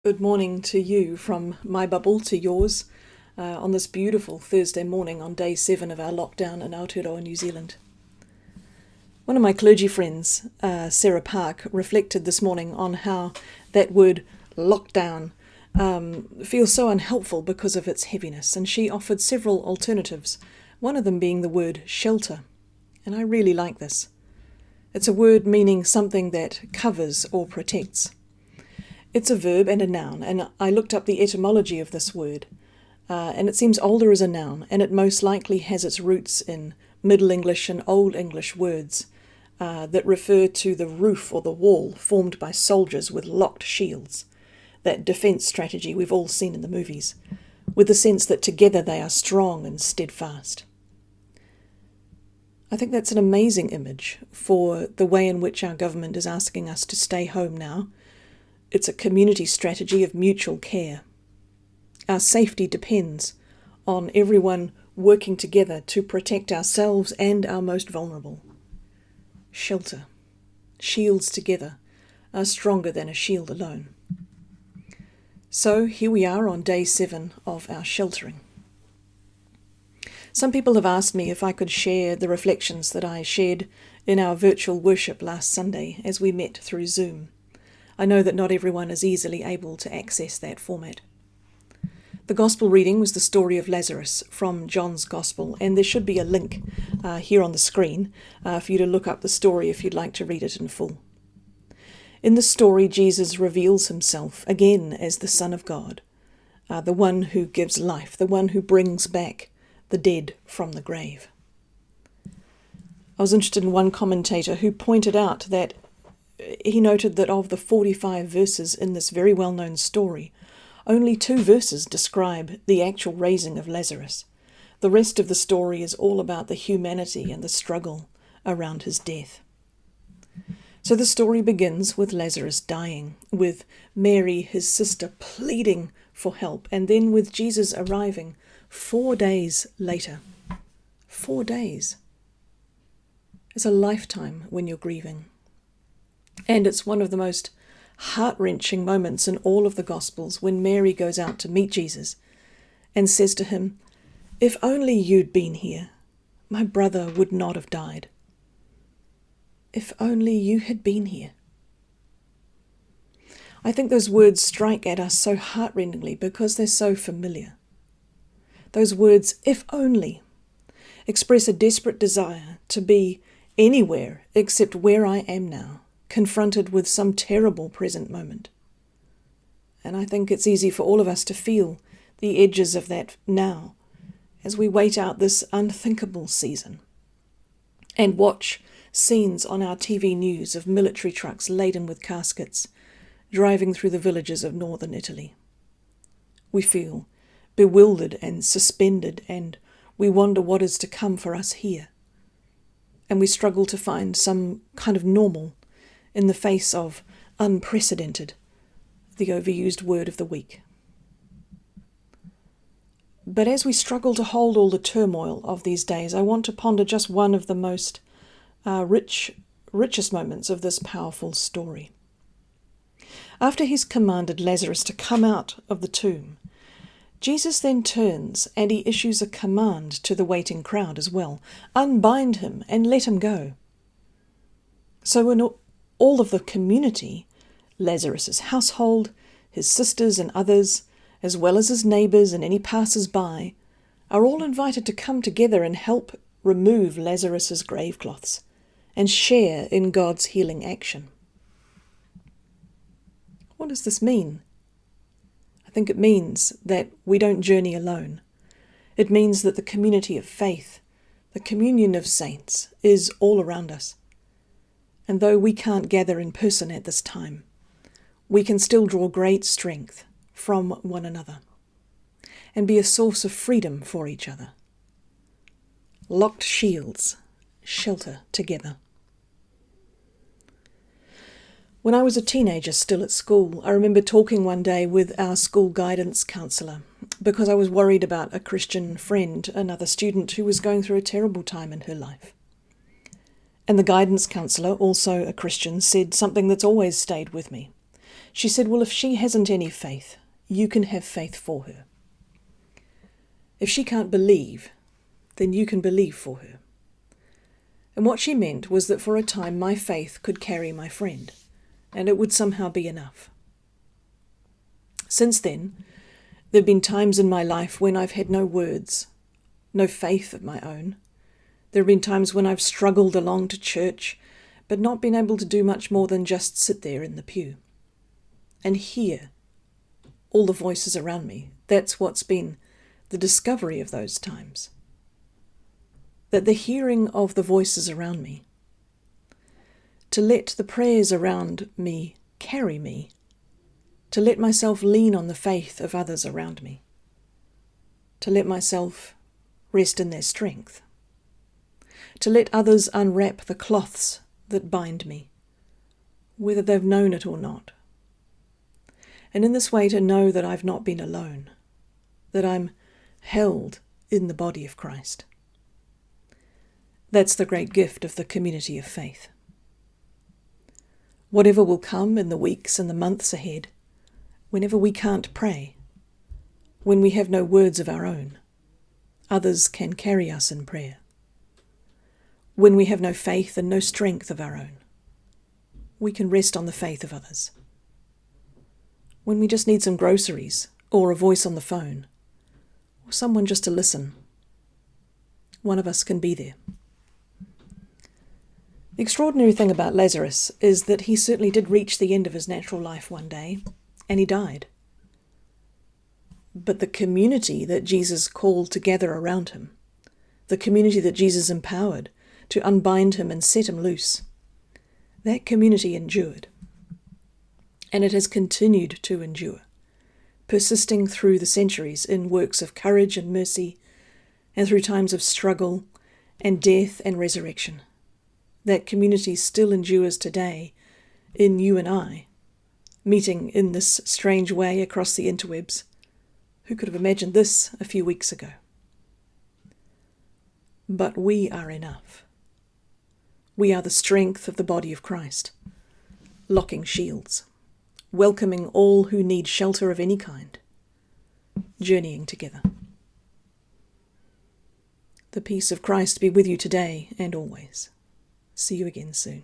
Good morning to you from my bubble to yours on this beautiful Thursday morning on day 7 of our lockdown in Aotearoa, New Zealand. One of my clergy friends, Sarah Park, reflected this morning on how that word lockdown feels so unhelpful because of its heaviness, and she offered several alternatives, one of them being the word shelter. And I really like this. It's a word meaning something that covers or protects. It's a verb and a noun, and I looked up the etymology of this word, and it seems older as a noun, and it most likely has its roots in Middle English and Old English words that refer to the roof or the wall formed by soldiers with locked shields, that defence strategy we've all seen in the movies, with the sense that together they are strong and steadfast. I think that's an amazing image for the way in which our government is asking us to stay home now. It's a community strategy of mutual care. Our safety depends on everyone working together to protect ourselves and our most vulnerable. Shelter. Shields together are stronger than a shield alone. So here we are on day 7 of our sheltering. Some people have asked me if I could share the reflections that I shared in our virtual worship last Sunday as we met through Zoom. I know that not everyone is easily able to access that format. The Gospel reading was the story of Lazarus from John's Gospel, and there should be a link here on the screen for you to look up the story if you'd like to read it in full. In the story, Jesus reveals himself again as the Son of God, the one who gives life, the one who brings back the dead from the grave. I was interested in one commentator who pointed out that he noted that of the 45 verses in this very well-known story, only 2 verses describe the actual raising of Lazarus. The rest of the story is all about the humanity and the struggle around his death. So the story begins with Lazarus dying, with Mary, his sister, pleading for help, and then with Jesus arriving 4 days later. 4 days. It's a lifetime when you're grieving. And it's one of the most heart-wrenching moments in all of the Gospels when Mary goes out to meet Jesus and says to him, "If only you'd been here, my brother would not have died. If only you had been here." I think those words strike at us so heart-rendingly because they're so familiar. Those words, "if only," express a desperate desire to be anywhere except where I am now, confronted with some terrible present moment. And I think it's easy for all of us to feel the edges of that now as we wait out this unthinkable season and watch scenes on our TV news of military trucks laden with caskets driving through the villages of northern Italy. We feel bewildered and suspended, and we wonder what is to come for us here. And we struggle to find some kind of normal in the face of unprecedented, the overused word of the week. But as we struggle to hold all the turmoil of these days, I want to ponder just one of the most richest moments of this powerful story. After he's commanded Lazarus to come out of the tomb, Jesus then turns and he issues a command to the waiting crowd as well. Unbind him and let him go. So in all of the community, Lazarus' household, his sisters and others, as well as his neighbours and any passers-by, are all invited to come together and help remove Lazarus' gravecloths and share in God's healing action. What does this mean? I think it means that we don't journey alone. It means that the community of faith, the communion of saints, is all around us. And though we can't gather in person at this time, we can still draw great strength from one another and be a source of freedom for each other. Locked shields shelter together. When I was a teenager still at school, I remember talking one day with our school guidance counsellor because I was worried about a Christian friend, another student who was going through a terrible time in her life. And the guidance counsellor, also a Christian, said something that's always stayed with me. She said, well, if she hasn't any faith, you can have faith for her. If she can't believe, then you can believe for her. And what she meant was that for a time my faith could carry my friend, and it would somehow be enough. Since then, there have been times in my life when I've had no words, no faith of my own. There have been times when I've struggled along to church, but not been able to do much more than just sit there in the pew and hear all the voices around me. That's what's been the discovery of those times. That the hearing of the voices around me, to let the prayers around me carry me, to let myself lean on the faith of others around me, to let myself rest in their strength, to let others unwrap the cloths that bind me, whether they've known it or not. And in this way to know that I've not been alone, that I'm held in the body of Christ. That's the great gift of the community of faith. Whatever will come in the weeks and the months ahead, whenever we can't pray, when we have no words of our own, others can carry us in prayer. When we have no faith and no strength of our own, we can rest on the faith of others. When we just need some groceries, or a voice on the phone, or someone just to listen, one of us can be there. The extraordinary thing about Lazarus is that he certainly did reach the end of his natural life one day, and he died. But the community that Jesus called to gather around him, the community that Jesus empowered to unbind him and set him loose, that community endured. And it has continued to endure, persisting through the centuries in works of courage and mercy, and through times of struggle and death and resurrection. That community still endures today in you and I, meeting in this strange way across the interwebs. Who could have imagined this a few weeks ago? But we are enough. We are the strength of the body of Christ, locking shields, welcoming all who need shelter of any kind, journeying together. The peace of Christ be with you today and always. See you again soon.